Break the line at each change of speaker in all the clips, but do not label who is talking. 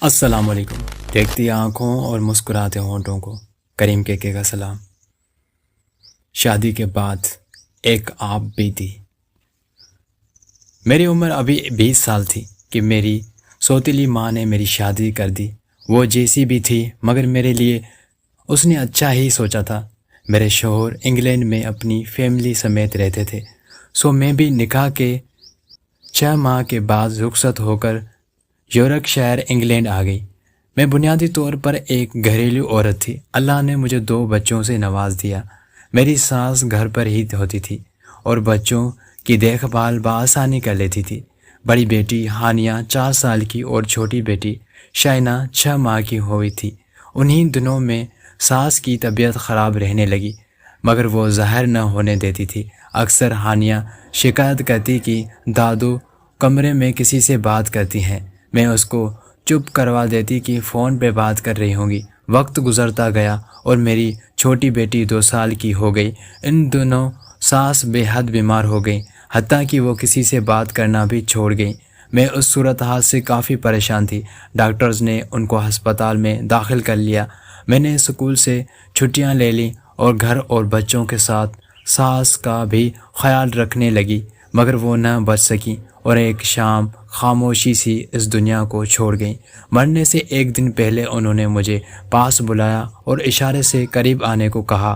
السلام علیکم۔ دیکھتی آنکھوں اور مسکراتے ہونٹوں کو کریم کے کا سلام۔ شادی کے بعد ایک آپ بیتی۔ میری عمر ابھی 20 سال تھی کہ میری سوتیلی ماں نے میری شادی کر دی۔ وہ جیسی بھی تھی مگر میرے لیے اس نے اچھا ہی سوچا تھا۔ میرے شوہر انگلینڈ میں اپنی فیملی سمیت رہتے تھے، سو میں بھی نکاح کے 6 ماہ کے بعد رخصت ہو کر یورک شہر انگلینڈ آ گئی۔ میں بنیادی طور پر ایک گھریلو عورت تھی۔ اللہ نے مجھے 2 بچوں سے نواز دیا۔ میری ساس گھر پر ہی ہوتی تھی اور بچوں کی دیکھ بھال بآسانی کر لیتی تھی۔ بڑی بیٹی ہانیہ 4 سال کی اور چھوٹی بیٹی شائنہ 6 ماہ کی ہوئی تھی۔ انہی دنوں میں ساس کی طبیعت خراب رہنے لگی مگر وہ ظاہر نہ ہونے دیتی تھی۔ اکثر ہانیہ شکایت کرتی کہ دادو کمرے میں کسی سے بات کرتی ہیں۔ میں اس کو چپ کروا دیتی کہ فون پہ بات کر رہی ہوں گی۔ وقت گزرتا گیا اور میری چھوٹی بیٹی 2 سال کی ہو گئی۔ ان دنوں ساس بے حد بیمار ہو گئی، حتیٰ کہ وہ کسی سے بات کرنا بھی چھوڑ گئی۔ میں اس صورتحال سے کافی پریشان تھی۔ ڈاکٹرز نے ان کو ہسپتال میں داخل کر لیا۔ میں نے اسکول سے چھٹیاں لے لیں اور گھر اور بچوں کے ساتھ ساس کا بھی خیال رکھنے لگی مگر وہ نہ بچ سکی اور ایک شام خاموشی سی اس دنیا کو چھوڑ گئیں۔ مرنے سے 1 دن پہلے انہوں نے مجھے پاس بلایا اور اشارے سے قریب آنے کو کہا۔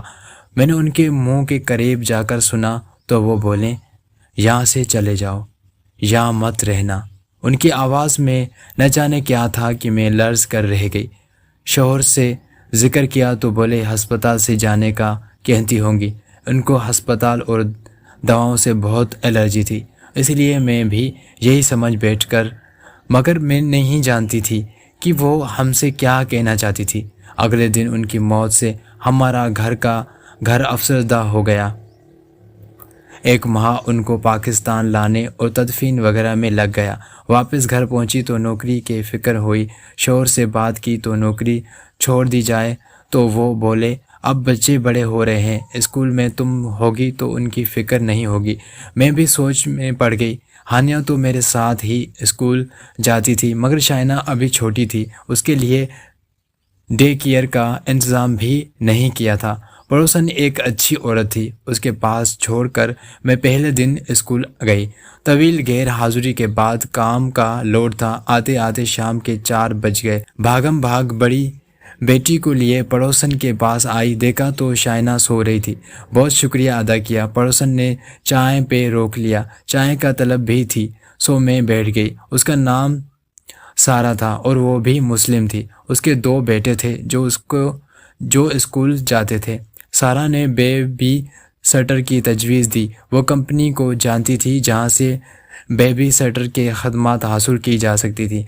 میں نے ان کے منہ کے قریب جا کر سنا تو وہ بولیں، یہاں سے چلے جاؤ، یہاں مت رہنا۔ ان کی آواز میں نہ جانے کیا تھا کہ میں لرز کر رہ گئی۔ شوہر سے ذکر کیا تو بولے ہسپتال سے جانے کا کہتی ہوں گی۔ ان کو ہسپتال اور دواؤں سے بہت الرجی تھی، اس لیے میں بھی یہی سمجھ بیٹھ کر، مگر میں نہیں جانتی تھی کہ وہ ہم سے کیا کہنا چاہتی تھی۔ اگلے دن ان کی موت سے ہمارا گھر افسردہ ہو گیا۔ 1 ماہ ان کو پاکستان لانے اور تدفین وغیرہ میں لگ گیا۔ واپس گھر پہنچی تو نوکری کی فکر ہوئی۔ شوہر سے بات کی تو نوکری چھوڑ دی جائے تو وہ بولے، اب بچے بڑے ہو رہے ہیں، اسکول میں تم ہوگی تو ان کی فکر نہیں ہوگی۔ میں بھی سوچ میں پڑ گئی۔ ہانیہ تو میرے ساتھ ہی اسکول جاتی تھی مگر شائنہ ابھی چھوٹی تھی، اس کے لیے ڈے کیئر کا انتظام بھی نہیں کیا تھا۔ پڑوسن ایک اچھی عورت تھی، اس کے پاس چھوڑ کر میں پہلے دن اسکول گئی۔ طویل غیر حاضری کے بعد کام کا لوڈ تھا۔ آتے آتے شام کے 4 بج گئے۔ بھاگم بھاگ بڑی بیٹی کو لیے پڑوسن کے پاس آئی، دیکھا تو شائنہ سو رہی تھی۔ بہت شکریہ ادا کیا۔ پڑوسن نے چائے پہ روک لیا، چائے کا طلب بھی تھی، سو میں بیٹھ گئی۔ اس کا نام سارا تھا اور وہ بھی مسلم تھی۔ اس کے 2 بیٹے تھے جو اسکول جاتے تھے۔ سارا نے بیبی سٹر کی تجویز دی۔ وہ کمپنی کو جانتی تھی جہاں سے بیبی سٹر کے خدمات حاصل کی جا سکتی تھی۔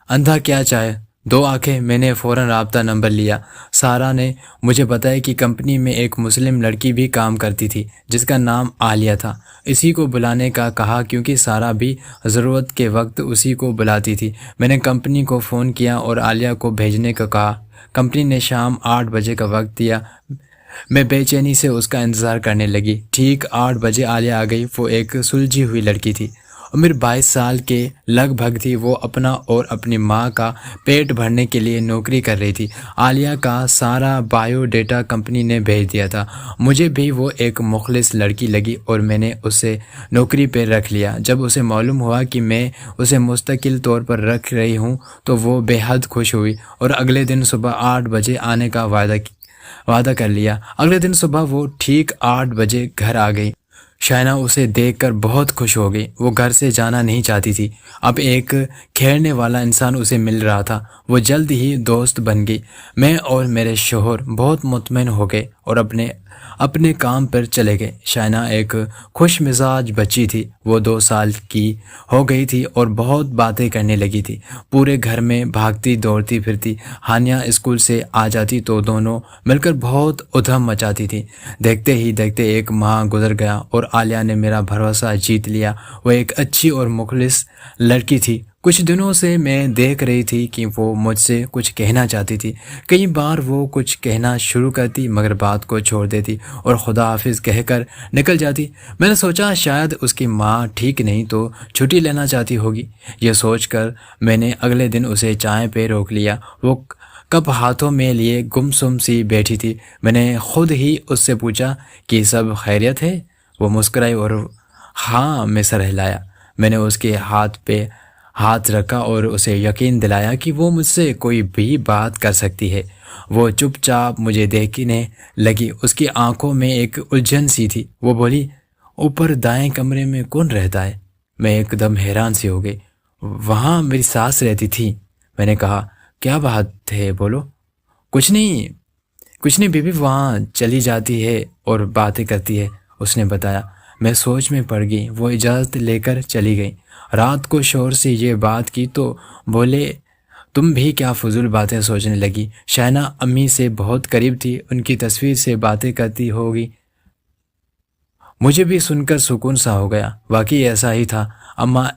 اندھا کیا چاہے 2 آنکھیں۔ میں نے فوراً رابطہ نمبر لیا۔ سارا نے مجھے بتایا کہ کمپنی میں ایک مسلم لڑکی بھی کام کرتی تھی جس کا نام عالیہ تھا۔ اسی کو بلانے کا کہا کیونکہ سارا بھی ضرورت کے وقت اسی کو بلاتی تھی۔ میں نے کمپنی کو فون کیا اور عالیہ کو بھیجنے کا کہا۔ کمپنی نے شام 8 بجے کا وقت دیا۔ میں بے چینی سے اس کا انتظار کرنے لگی۔ ٹھیک 8 بجے عالیہ آ گئی۔ وہ ایک سلجھی ہوئی لڑکی تھی، عمر 22 سال کے لگ بھگ تھی۔ وہ اپنا اور اپنی ماں کا پیٹ بھرنے کے لیے نوکری کر رہی تھی۔ عالیہ کا سارا بایو ڈیٹا کمپنی نے بھیج دیا تھا۔ مجھے بھی وہ ایک مخلص لڑکی لگی اور میں نے اسے نوکری پہ رکھ لیا۔ جب اسے معلوم ہوا کہ میں اسے مستقل طور پر رکھ رہی ہوں تو وہ بے حد خوش ہوئی اور اگلے دن صبح 8 بجے آنے کا وعدہ کر لیا۔ اگلے دن صبح وہ ٹھیک 8 بجے گھر آ گئی۔ شائنہ اسے دیکھ کر بہت خوش ہو گئی۔ وہ گھر سے جانا نہیں چاہتی تھی۔ اب ایک کھیلنے والا انسان اسے مل رہا تھا۔ وہ جلد ہی دوست بن گئی۔ میں اور میرے شوہر بہت مطمئن ہو گئے اور اپنے کام پر چلے گئے۔ شائنہ ایک خوش مزاج بچی تھی۔ وہ 2 سال کی ہو گئی تھی اور بہت باتیں کرنے لگی تھی۔ پورے گھر میں بھاگتی دوڑتی پھرتی۔ ہانیہ اسکول سے آ جاتی تو دونوں مل کر بہت ادھم مچاتی تھی۔ دیکھتے ہی دیکھتے 1 ماہ گزر گیا اور عالیہ نے میرا بھروسہ جیت لیا۔ وہ ایک اچھی اور مخلص لڑکی تھی۔ کچھ دنوں سے میں دیکھ رہی تھی کہ وہ مجھ سے کچھ کہنا چاہتی تھی۔ کئی بار وہ کچھ کہنا شروع کرتی مگر بات کو چھوڑ دیتی اور خدا حافظ کہہ کر نکل جاتی۔ میں نے سوچا شاید اس کی ماں ٹھیک نہیں تو چھٹی لینا چاہتی ہوگی۔ یہ سوچ کر میں نے اگلے دن اسے چائے پہ روک لیا۔ وہ کپ ہاتھوں میں لیے گمسم سی بیٹھی تھی۔ میں نے خود ہی اس سے پوچھا کہ سب خیریت ہے؟ وہ مسکرائی اور ہاں میں سر ہلایا۔ میں نے اس کے ہاتھ پہ ہاتھ رکھا اور اسے یقین دلایا کہ وہ مجھ سے کوئی بھی بات کر سکتی ہے۔ وہ چپ چاپ مجھے دیکھنے لگی۔ اس کی آنکھوں میں ایک الجھن سی تھی۔ وہ بولی، اوپر دائیں کمرے میں کون رہتا ہے؟ میں ایک دم حیران سی ہو گئی۔ وہاں میری ساس رہتی تھی۔ میں نے کہا، کیا بات ہے بولو؟ کچھ نہیں بیوی وہاں چلی جاتی ہے اور باتیں کرتی ہے، اس نے بتایا۔ میں سوچ میں پڑ گئی۔ وہ اجازت لے کر چلی گئی۔ رات کو شوہر سے یہ بات کی تو بولے، تم بھی کیا فضول باتیں سوچنے لگی؟ شائنہ امی سے بہت قریب تھی، ان کی تصویر سے باتیں کرتی ہوگی۔ مجھے بھی سن کر سکون سا ہو گیا۔ واقعی ایسا ہی تھا، اماں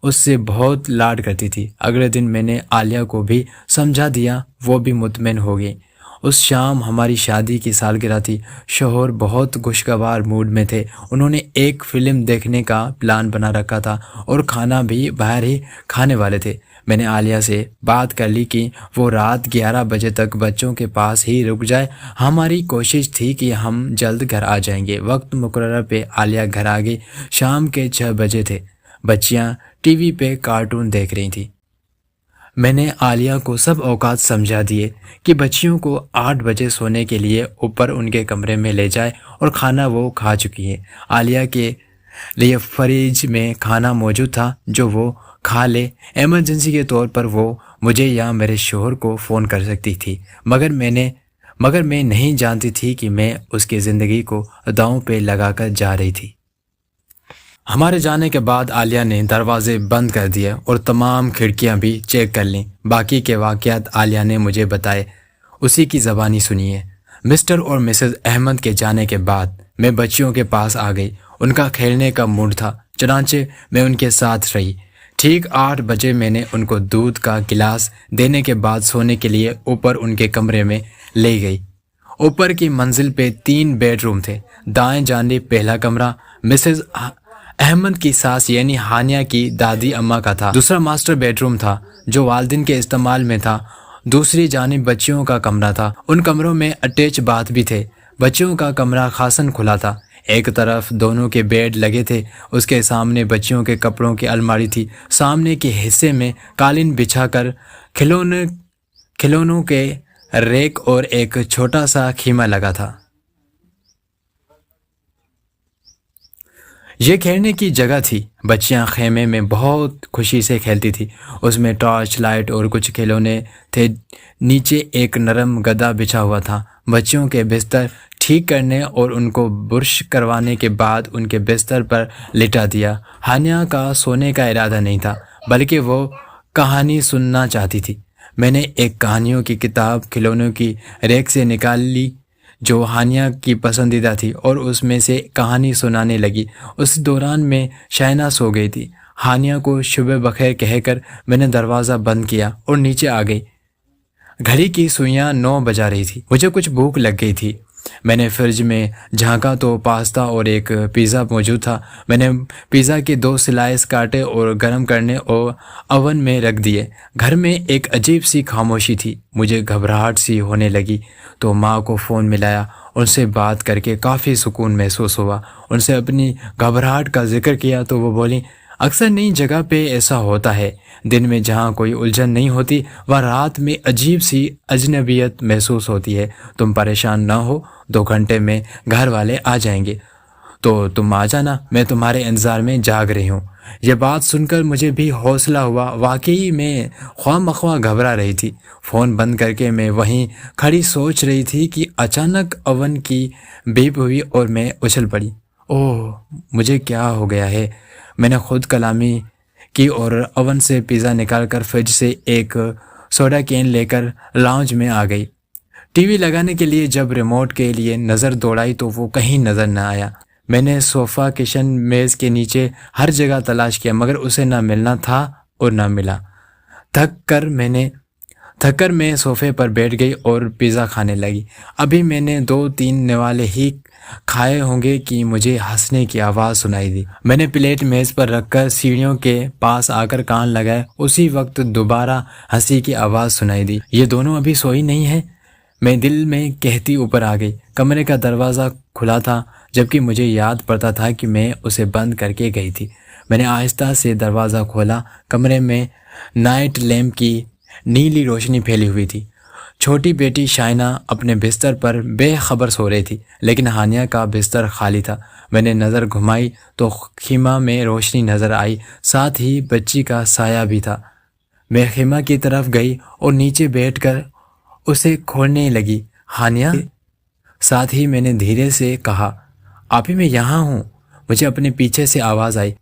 اس سے بہت لاڈ کرتی تھی۔ اگلے دن میں نے عالیہ کو بھی سمجھا دیا، وہ بھی مطمئن ہو گئی۔ اس شام ہماری شادی کی سالگرہ تھی۔ شوہر بہت خوشگوار موڈ میں تھے۔ انہوں نے ایک فلم دیکھنے کا پلان بنا رکھا تھا اور کھانا بھی باہر ہی کھانے والے تھے۔ میں نے عالیہ سے بات کر لی کہ وہ رات 11 بجے تک بچوں کے پاس ہی رک جائے۔ ہماری کوشش تھی کہ ہم جلد گھر آ جائیں گے۔ وقت مقررہ پہ عالیہ گھر آ گئی۔ شام کے 6 بجے تھے۔ بچیاں ٹی وی پہ کارٹون دیکھ رہی تھیں۔ میں نے عالیہ کو سب اوقات سمجھا دیے کہ بچیوں کو 8 بجے سونے کے لیے اوپر ان کے کمرے میں لے جائے اور کھانا وہ کھا چکی ہے۔ عالیہ کے لیے فریج میں کھانا موجود تھا جو وہ کھا لے۔ ایمرجنسی کے طور پر وہ مجھے یا میرے شوہر کو فون کر سکتی تھی، مگر میں نہیں جانتی تھی کہ میں اس کی زندگی کو داؤں پہ لگا کر جا رہی تھی۔ ہمارے جانے کے بعد عالیہ نے دروازے بند کر دیے اور تمام کھڑکیاں بھی چیک کر لیں۔ باقی کے واقعات عالیہ نے مجھے بتائے، اسی کی زبانی سنیے۔ مسٹر اور مسز احمد کے جانے کے بعد میں بچیوں کے پاس آ گئی۔ ان کا کھیلنے کا موڈ تھا، چنانچہ میں ان کے ساتھ رہی۔ ٹھیک 8 بجے میں نے ان کو دودھ کا گلاس دینے کے بعد سونے کے لیے اوپر ان کے کمرے میں لے گئی۔ اوپر کی منزل پہ 3 بیڈ روم تھے۔ دائیں جانب پہلا کمرہ مسز احمد کی ساس یعنی ہانیہ کی دادی اماں کا تھا۔ دوسرا ماسٹر بیڈ روم تھا جو والدین کے استعمال میں تھا۔ دوسری جانب بچیوں کا کمرہ تھا۔ ان کمروں میں اٹیچ باتھ بھی تھے۔ بچیوں کا کمرہ خاصاً کھلا تھا۔ ایک طرف دونوں کے بیڈ لگے تھے، اس کے سامنے بچیوں کے کپڑوں کی الماری تھی۔ سامنے کے حصے میں قالین بچھا کر کھلونوں کے ریک اور ایک چھوٹا سا خیمہ لگا تھا۔ یہ کھیلنے کی جگہ تھی۔ بچیاں خیمے میں بہت خوشی سے کھیلتی تھی۔ اس میں ٹارچ لائٹ اور کچھ کھلونے تھے۔ نیچے ایک نرم گدا بچھا ہوا تھا۔ بچیوں کے بستر ٹھیک کرنے اور ان کو برش کروانے کے بعد ان کے بستر پر لٹا دیا۔ ہانیہ کا سونے کا ارادہ نہیں تھا، بلکہ وہ کہانی سننا چاہتی تھی۔ میں نے ایک کہانیوں کی کتاب کھلونوں کی ریک سے نکال لی جو ہانیہ کی پسندیدہ تھی اور اس میں سے کہانی سنانے لگی۔ اس دوران میں شائنہ سو گئی تھی۔ ہانیہ کو شب بخیر کہہ کر میں نے دروازہ بند کیا اور نیچے آ گئی۔ گھڑی کی سوئیاں 9 بجا رہی تھی۔ مجھے کچھ بھوک لگ گئی تھی۔ میں نے فریج میں جھانکا تو پاستا اور ایک پیزا موجود تھا۔ میں نے پیزا کے 2 سلائس کاٹے اور گرم کرنے اور اوون میں رکھ دیے۔ گھر میں ایک عجیب سی خاموشی تھی۔ مجھے گھبراہٹ سی ہونے لگی تو ماں کو فون ملایا۔ ان سے بات کر کے کافی سکون محسوس ہوا۔ ان سے اپنی گھبراہٹ کا ذکر کیا تو وہ بولی، اکثر نئی جگہ پہ ایسا ہوتا ہے۔ دن میں جہاں کوئی الجھن نہیں ہوتی وہاں رات میں عجیب سی اجنبیت محسوس ہوتی ہے۔ تم پریشان نہ ہو، 2 گھنٹے میں گھر والے آ جائیں گے تو تم آ جانا، میں تمہارے انتظار میں جاگ رہی ہوں۔ یہ بات سن کر مجھے بھی حوصلہ ہوا۔ واقعی میں خواہ مخواہ گھبرا رہی تھی۔ فون بند کر کے میں وہیں کھڑی سوچ رہی تھی کہ اچانک اوون کی بیپ ہوئی اور میں اچھل پڑی۔ اوہ، مجھے کیا ہو گیا ہے؟ میں نے خود کلامی کی اور اوون سے پیزا نکال کر فریج سے ایک سوڈا کین لے کر لاؤنج میں آ گئی۔ ٹی وی لگانے کے لیے جب ریموٹ کے لیے نظر دوڑائی تو وہ کہیں نظر نہ آیا۔ میں نے صوفہ، کچن، میز کے نیچے ہر جگہ تلاش کیا مگر اسے نہ ملنا تھا اور نہ ملا۔ تھک کر میں صوفے پر بیٹھ گئی اور پیزا کھانے لگی۔ ابھی میں نے 2-3 نوالے ہی کھائے ہوں گے کہ مجھے ہنسنے کی آواز سنائی دی۔ میں نے پلیٹ میز پر رکھ کر سیڑھیوں کے پاس آ کر کان لگائے۔ اسی وقت دوبارہ ہنسی کی آواز سنائی دی۔ یہ دونوں ابھی سوئی نہیں ہیں؟ میں دل میں کہتی اوپر آ گئی۔ کمرے کا دروازہ کھلا تھا، جبکہ مجھے یاد پڑتا تھا کہ میں اسے بند کر کے گئی تھی۔ میں نے آہستہ سے دروازہ کھولا۔ کمرے میں نائٹ لیمپ کی نیلی روشنی پھیلی ہوئی تھی۔ چھوٹی بیٹی شائنہ اپنے بستر پر بے خبر سو رہی تھی، لیکن ہانیہ کا بستر خالی تھا۔ میں نے نظر گھمائی تو خیمہ میں روشنی نظر آئی، ساتھ ہی بچی کا سایہ بھی تھا۔ میں خیمہ کی طرف گئی اور نیچے بیٹھ کر اسے کھولنے لگی۔ ہانیہ، ساتھ ہی میں نے دھیرے سے کہا، آپی میں یہاں ہوں۔ مجھے اپنے پیچھے سے آواز آئی۔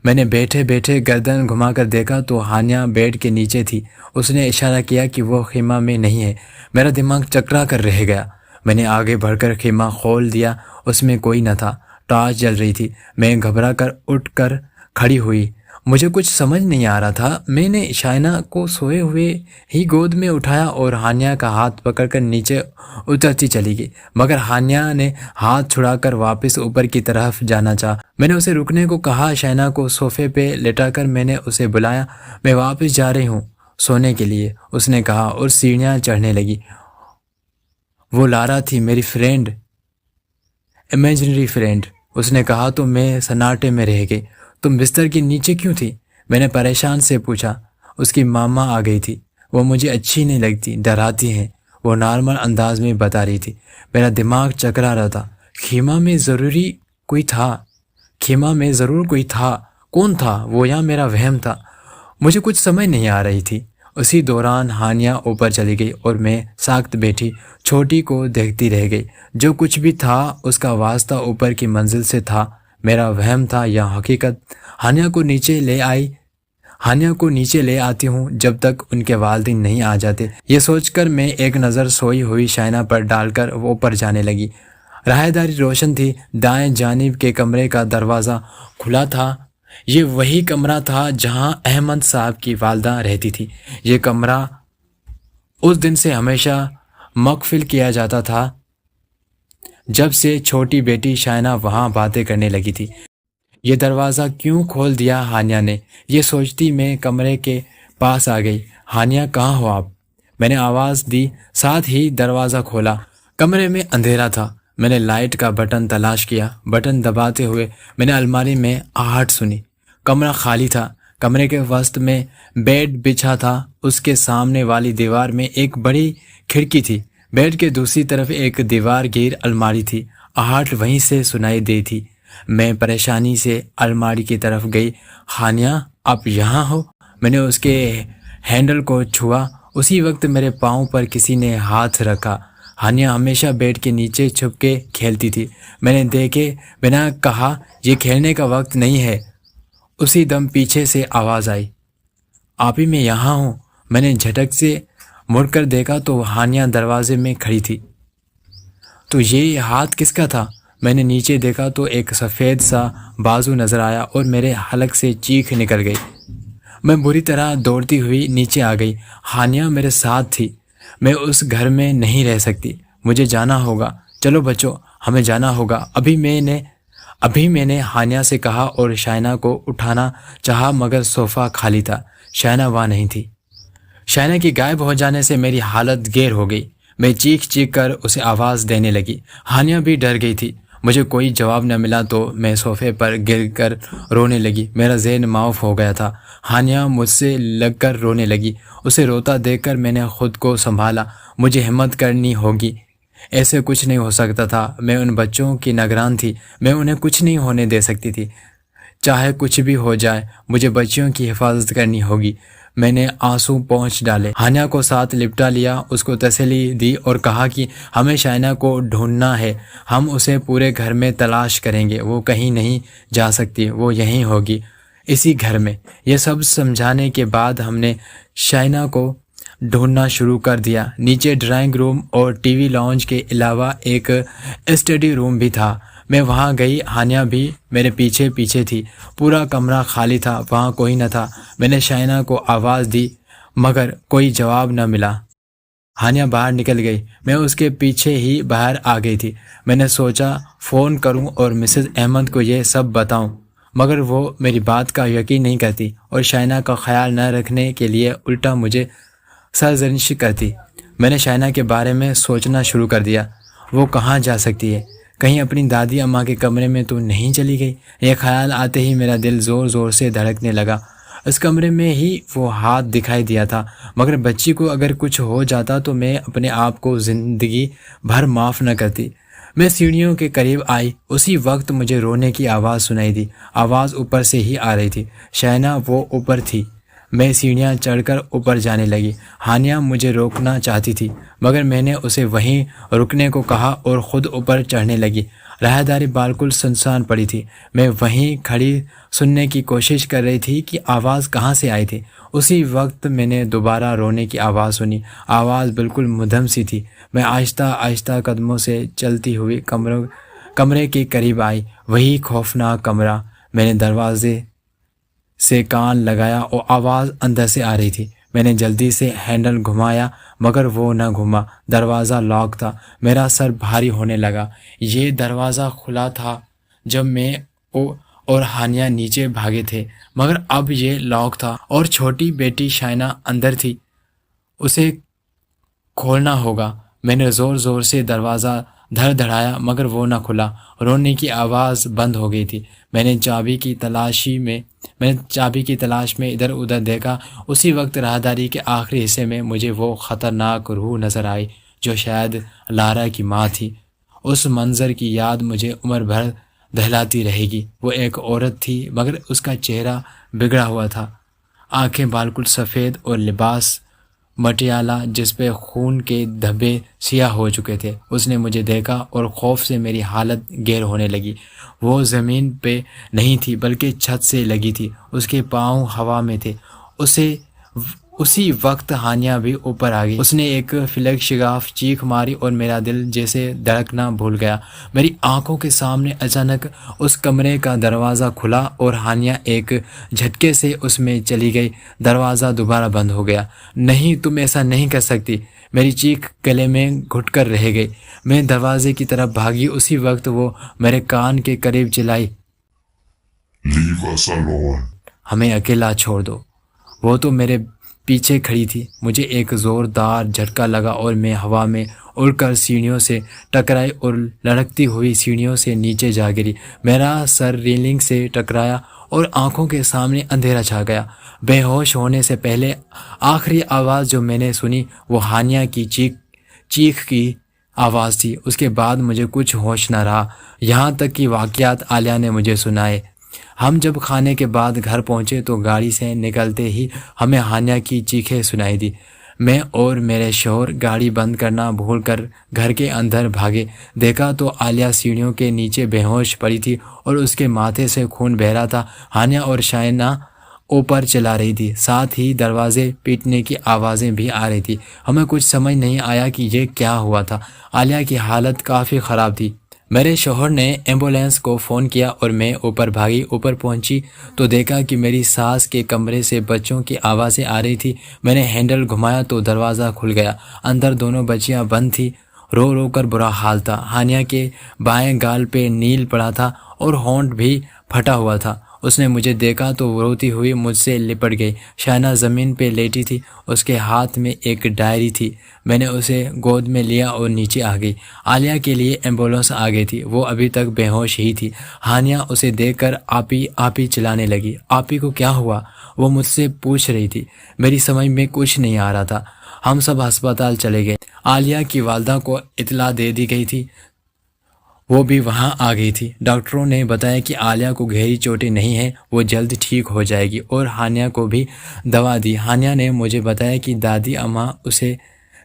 میں نے بیٹھے بیٹھے گردن گھما کر دیکھا تو ہانیہ بیڈ کے نیچے تھی۔ اس نے اشارہ کیا کہ وہ خیمہ میں نہیں ہے۔ میرا دماغ چکرا کر رہ گیا۔ میں نے آگے بڑھ کر خیمہ کھول دیا۔ اس میں کوئی نہ تھا۔ ٹارچ جل رہی تھی۔ میں گھبرا کر اٹھ کر کھڑی ہوئی۔ مجھے کچھ سمجھ نہیں آ رہا تھا۔ میں نے شائنہ کو سوئے ہوئے ہی گود میں اٹھایا اور ہانیہ کا ہاتھ پکڑ کر نیچے اترتی چلی گئی، مگر ہانیہ نے ہاتھ چھڑا کر واپس اوپر کی طرف جانا چاہا۔ میں نے اسے رکنے کو کہا۔ شائنہ کو صوفے پہ لٹا کر میں نے اسے بلایا۔ میں واپس جا رہی ہوں سونے کے لیے، اس نے کہا اور سیڑھیاں چڑھنے لگی۔ وہ لارا تھی، میری فرینڈ، امیجنری فرینڈ، اس نے کہا تو میں سناٹے میں رہ گئی۔ تم بستر کے نیچے کیوں تھی؟ میں نے پریشان سے پوچھا۔ اس کی ماما آ گئی تھی، وہ مجھے اچھی نہیں لگتی، ڈراتی ہیں، وہ نارمل انداز میں بتا رہی تھی۔ میرا دماغ چکرا رہا تھا۔ خیمہ میں ضرور کوئی تھا۔ کون تھا وہ، یا میرا وہم تھا؟ مجھے کچھ سمجھ نہیں آ رہی تھی۔ اسی دوران ہانیہ اوپر چلی گئی اور میں ساکت بیٹھی چھوٹی کو دیکھتی رہ گئی۔ جو کچھ بھی تھا اس کا واسطہ اوپر کی منزل سے تھا۔ میرا وہم تھا یا حقیقت؟ ہانیہ کو نیچے لے آتی ہوں جب تک ان کے والدین نہیں آ جاتے، یہ سوچ کر میں ایک نظر سوئی ہوئی شائنہ پر ڈال کر وہ اوپر جانے لگی۔ راہداری روشن تھی۔ دائیں جانب کے کمرے کا دروازہ کھلا تھا۔ یہ وہی کمرہ تھا جہاں احمد صاحب کی والدہ رہتی تھی۔ یہ کمرہ اس دن سے ہمیشہ مقفل کیا جاتا تھا جب سے چھوٹی بیٹی شائنہ وہاں باتیں کرنے لگی تھی۔ یہ دروازہ کیوں کھول دیا ہانیہ نے؟ یہ سوچتی میں کمرے کے پاس آ گئی۔ ہانیہ، کہاں ہو آپ؟ میں نے آواز دی، ساتھ ہی دروازہ کھولا۔ کمرے میں اندھیرا تھا۔ میں نے لائٹ کا بٹن تلاش کیا۔ بٹن دباتے ہوئے میں نے الماری میں آہٹ سنی۔ کمرہ خالی تھا۔ کمرے کے وسط میں بیڈ بچھا تھا۔ اس کے سامنے والی دیوار میں ایک بڑی کھڑکی تھی۔ بیڈ کے دوسری طرف ایک دیوار گیر الماری تھی۔ آہٹ وہیں سے سنائی دی تھی۔ میں پریشانی سے الماری کی طرف گئی۔ ہانیہ، آپ یہاں ہو؟ میں نے اس کے ہینڈل کو چھوا۔ اسی وقت میرے پاؤں پر کسی نے ہاتھ رکھا۔ ہانیہ ہمیشہ بیڈ کے نیچے چھپ کے کھیلتی تھی۔ میں نے دیکھے بنا کہا، یہ کھیلنے کا وقت نہیں ہے۔ اسی دم پیچھے سے آواز آئی، آپی میں یہاں ہوں۔ میں نے جھٹک سے مڑ کر دیکھا تو ہانیہ دروازے میں کھڑی تھی۔ تو یہ ہاتھ کس کا تھا؟ میں نے نیچے دیکھا تو ایک سفید سا بازو نظر آیا اور میرے حلق سے چیخ نکل گئی۔ میں بری طرح دوڑتی ہوئی نیچے آ گئی۔ ہانیہ میرے ساتھ تھی۔ میں اس گھر میں نہیں رہ سکتی، مجھے جانا ہوگا۔ چلو بچوں، ہمیں جانا ہوگا۔ ابھی میں نے ہانیہ سے کہا اور شائنہ کو اٹھانا چاہا، مگر صوفہ خالی تھا۔ شائنہ وہاں نہیں تھی۔ شائنہ کی غائب ہو جانے سے میری حالت گیر ہو گئی۔ میں چیخ کر اسے آواز دینے لگی۔ ہانیہ بھی ڈر گئی تھی۔ مجھے کوئی جواب نہ ملا تو میں صوفے پر گر کر رونے لگی۔ میرا ذہن معاف ہو گیا تھا۔ ہانیہ مجھ سے لگ کر رونے لگی۔ اسے روتا دیکھ کر میں نے خود کو سنبھالا۔ مجھے ہمت کرنی ہوگی، ایسے کچھ نہیں ہو سکتا تھا۔ میں ان بچوں کی نگران تھی، میں انہیں کچھ نہیں ہونے دے سکتی تھی۔ چاہے کچھ بھی ہو جائے، مجھے بچیوں کی حفاظت کرنی ہوگی۔ میں نے آنسو پونچھ ڈالے، ہانیہ کو ساتھ لپٹا لیا، اس کو تسلی دی اور کہا کہ ہمیں شائنہ کو ڈھونڈنا ہے، ہم اسے پورے گھر میں تلاش کریں گے، وہ کہیں نہیں جا سکتی، وہ یہیں ہوگی، اسی گھر میں۔ یہ سب سمجھانے کے بعد ہم نے شائنہ کو ڈھونڈنا شروع کر دیا۔ نیچے ڈرائنگ روم اور ٹی وی لاؤنج کے علاوہ ایک اسٹڈی روم بھی تھا۔ میں وہاں گئی، ہانیہ بھی میرے پیچھے پیچھے تھی۔ پورا کمرہ خالی تھا، وہاں کوئی نہ تھا۔ میں نے شائنہ کو آواز دی مگر کوئی جواب نہ ملا۔ ہانیہ باہر نکل گئی، میں اس کے پیچھے ہی باہر آ گئی تھی۔ میں نے سوچا فون کروں اور مسز احمد کو یہ سب بتاؤں، مگر وہ میری بات کا یقین نہیں کرتی اور شائنہ کا خیال نہ رکھنے کے لیے الٹا مجھے سرزنش کرتی۔ میں نے شائنہ کے بارے میں سوچنا شروع کر دیا۔ وہ کہاں جا سکتی ہے؟ کہیں اپنی دادی اماں کے کمرے میں تو نہیں چلی گئی؟ یہ خیال آتے ہی میرا دل زور زور سے دھڑکنے لگا۔ اس کمرے میں ہی وہ ہاتھ دکھائی دیا تھا، مگر بچی کو اگر کچھ ہو جاتا تو میں اپنے آپ کو زندگی بھر معاف نہ کرتی۔ میں سیڑھیوں کے قریب آئی، اسی وقت مجھے رونے کی آواز سنائی دی۔ آواز اوپر سے ہی آ رہی تھی۔ شائنہ وہ اوپر تھی۔ میں سیڑھیاں چڑھ کر اوپر جانے لگی۔ ہانیہ مجھے روکنا چاہتی تھی، مگر میں نے اسے وہیں رکنے کو کہا اور خود اوپر چڑھنے لگی۔ راہداری بالکل سنسان پڑی تھی۔ میں وہیں کھڑی سننے کی کوشش کر رہی تھی کہ آواز کہاں سے آئی تھی۔ اسی وقت میں نے دوبارہ رونے کی آواز سنی۔ آواز بالکل مدھم سی تھی۔ میں آہستہ آہستہ قدموں سے چلتی ہوئی کمرے کے قریب آئی۔ وہی خوفناک کمرہ۔ میں نے دروازے سے کان لگایا اور آواز اندر سے آ رہی تھی۔ میں نے جلدی سے ہینڈل گھمایا مگر وہ نہ گھما۔ دروازہ لاک تھا۔ میرا سر بھاری ہونے لگا۔ یہ دروازہ کھلا تھا جب میں اور ہانیہ نیچے بھاگے تھے، مگر اب یہ لاک تھا اور چھوٹی بیٹی شائنہ اندر تھی۔ اسے کھولنا ہوگا۔ میں نے زور زور سے دروازہ دھڑ دھڑایا مگر وہ نہ کھلا۔ رونے کی آواز بند ہو گئی تھی۔ میں نے چابی کی تلاش میں ادھر ادھر دیکھا۔ اسی وقت راہداری کے آخری حصے میں مجھے وہ خطرناک روح نظر آئی جو شاید لارا کی ماں تھی۔ اس منظر کی یاد مجھے عمر بھر دہلاتی رہے گی۔ وہ ایک عورت تھی مگر اس کا چہرہ بگڑا ہوا تھا، آنکھیں بالکل سفید اور لباس مٹیالہ جس پہ خون کے دھبے سیاہ ہو چکے تھے۔ اس نے مجھے دیکھا اور خوف سے میری حالت گیر ہونے لگی۔ وہ زمین پہ نہیں تھی بلکہ چھت سے لگی تھی، اس کے پاؤں ہوا میں تھے۔ اسی وقت ہانیہ بھی اوپر آ گئی۔ اس نے ایک فلک شگاف چیخ ماری اور میرا دل جیسے دھڑکنا بھول گیا۔ میری آنکھوں کے سامنے اچانک اس کمرے کا دروازہ کھلا اور ہانیہ ایک جھٹکے سے اس میں چلی گئی۔ دروازہ دوبارہ بند ہو گیا۔ نہیں، تم ایسا نہیں کر سکتی، میری چیخ گلے میں گھٹ کر رہ گئی۔ میں دروازے کی طرف بھاگی۔ اسی وقت وہ میرے کان کے قریب چلائی،
لیو اس الون۔
ہمیں اکیلا چھوڑ دو۔ وہ تو میرے پیچھے کھڑی تھی۔ مجھے ایک زوردار جھٹکا لگا اور میں ہوا میں اڑ کر سیڑھیوں سے ٹکرائی اور لڑکتی ہوئی سیڑھیوں سے نیچے جا گری۔ میرا سر ریلنگ سے ٹکرایا اور آنکھوں کے سامنے اندھیرا چھا گیا۔ بے ہوش ہونے سے پہلے آخری آواز جو میں نے سنی وہ ہانیہ کی چیخ کی آواز تھی۔ اس کے بعد مجھے کچھ ہوش نہ رہا، یہاں تک کہ واقعات عالیہ نے مجھے سنائے۔ ہم جب کھانے کے بعد گھر پہنچے تو گاڑی سے نکلتے ہی ہمیں ہانیہ کی چیخیں سنائی دی۔ میں اور میرے شوہر گاڑی بند کرنا بھول کر گھر کے اندر بھاگے۔ دیکھا تو عالیہ سیڑھیوں کے نیچے بے ہوش پڑی تھی اور اس کے ماتھے سے خون بہہ رہا تھا۔ ہانیہ اور شائنہ اوپر چلا رہی تھی، ساتھ ہی دروازے پیٹنے کی آوازیں بھی آ رہی تھی۔ ہمیں کچھ سمجھ نہیں آیا کہ یہ کیا ہوا تھا۔ عالیہ کی حالت کافی خراب تھی۔ میرے شوہر نے ایمبولینس کو فون کیا اور میں اوپر بھاگی۔ اوپر پہنچی تو دیکھا کہ میری ساس کے کمرے سے بچوں کی آوازیں آ رہی تھی۔ میں نے ہینڈل گھمایا تو دروازہ کھل گیا۔ اندر دونوں بچیاں بند تھیں، رو رو کر برا حال تھا۔ ہانیہ کے بائیں گال پہ نیل پڑا تھا اور ہونٹ بھی پھٹا ہوا تھا۔ اس نے مجھے دیکھا تو روتی ہوئی مجھ سے لپٹ گئی۔ شائنہ زمین پہ لیٹی تھی، اس کے ہاتھ میں ایک ڈائری تھی۔ میں نے اسے گود میں لیا اور نیچے آ گئی۔ عالیہ کے لیے ایمبولینس آ گئی تھی، وہ ابھی تک بے ہوش ہی تھی۔ ہانیہ اسے دیکھ کر آپی آپی چلانے لگی۔ آپی کو کیا ہوا؟ وہ مجھ سے پوچھ رہی تھی۔ میری سمجھ میں کچھ نہیں آ رہا تھا۔ ہم سب ہسپتال چلے گئے۔ عالیہ کی والدہ کو اطلاع دے دی گئی تھی، وہ بھی وہاں آ گئی تھی۔ ڈاکٹروں نے بتایا کہ عالیہ کو گہری چوٹیں نہیں ہیں، وہ جلد ٹھیک ہو جائے گی، اور ہانیہ کو بھی دوا دی۔ ہانیہ نے مجھے بتایا کہ دادی اماں اسے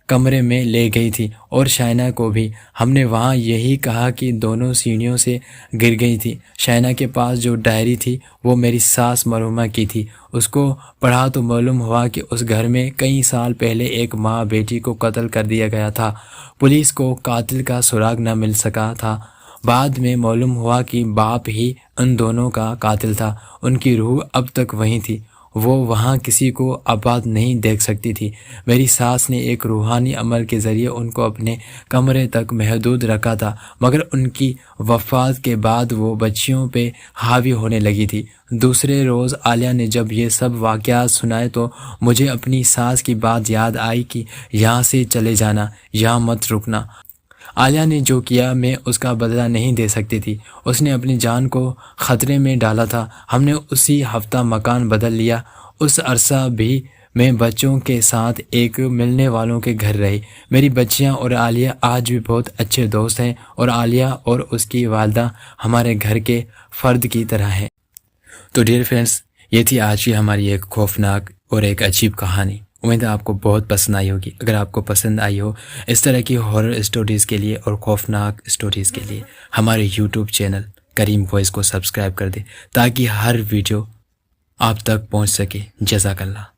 کمرے میں لے گئی تھی اور شائنہ کو بھی۔ ہم نے وہاں یہی کہا کہ دونوں سیڑھیوں سے گر گئی تھی۔ شائنہ کے پاس جو ڈائری تھی وہ میری ساس مرحومہ کی تھی۔ اس کو پڑھا تو معلوم ہوا کہ اس گھر میں کئی سال پہلے ایک ماں بیٹی کو قتل کر دیا گیا تھا۔ پولیس کو قاتل کا سراغ نہ مل سکا تھا، بعد میں معلوم ہوا کہ باپ ہی ان دونوں کا قاتل تھا۔ ان کی روح اب تک وہیں تھی، وہ وہاں کسی کو آباد نہیں دیکھ سکتی تھی۔ میری ساس نے ایک روحانی عمل کے ذریعے ان کو اپنے کمرے تک محدود رکھا تھا، مگر ان کی وفات کے بعد وہ بچیوں پہ حاوی ہونے لگی تھی۔ دوسرے روز عالیہ نے جب یہ سب واقعات سنائے تو مجھے اپنی ساس کی بات یاد آئی کہ یہاں سے چلے جانا، یہاں مت رکنا۔ عالیہ نے جو کیا میں اس کا بدلہ نہیں دے سکتی تھی، اس نے اپنی جان کو خطرے میں ڈالا تھا۔ ہم نے اسی ہفتہ مکان بدل لیا۔ اس عرصہ بھی میں بچوں کے ساتھ ایک ملنے والوں کے گھر رہی۔ میری بچیاں اور عالیہ آج بھی بہت اچھے دوست ہیں، اور عالیہ اور اس کی والدہ ہمارے گھر کے فرد کی طرح ہیں۔ تو ڈیئر فرینڈس، یہ تھی آج کی ہماری ایک خوفناک اور ایک عجیب کہانی۔ امید ہے آپ کو بہت پسند آئی ہوگی۔ اگر آپ کو پسند آئی ہو اس طرح کی ہارر اسٹوریز کے لیے اور خوفناک اسٹوریز کے لیے ہمارے یوٹیوب چینل کریم وائس کو سبسکرائب کر دیں تاکہ ہر ویڈیو آپ تک پہنچ سکے۔ جزاک اللہ۔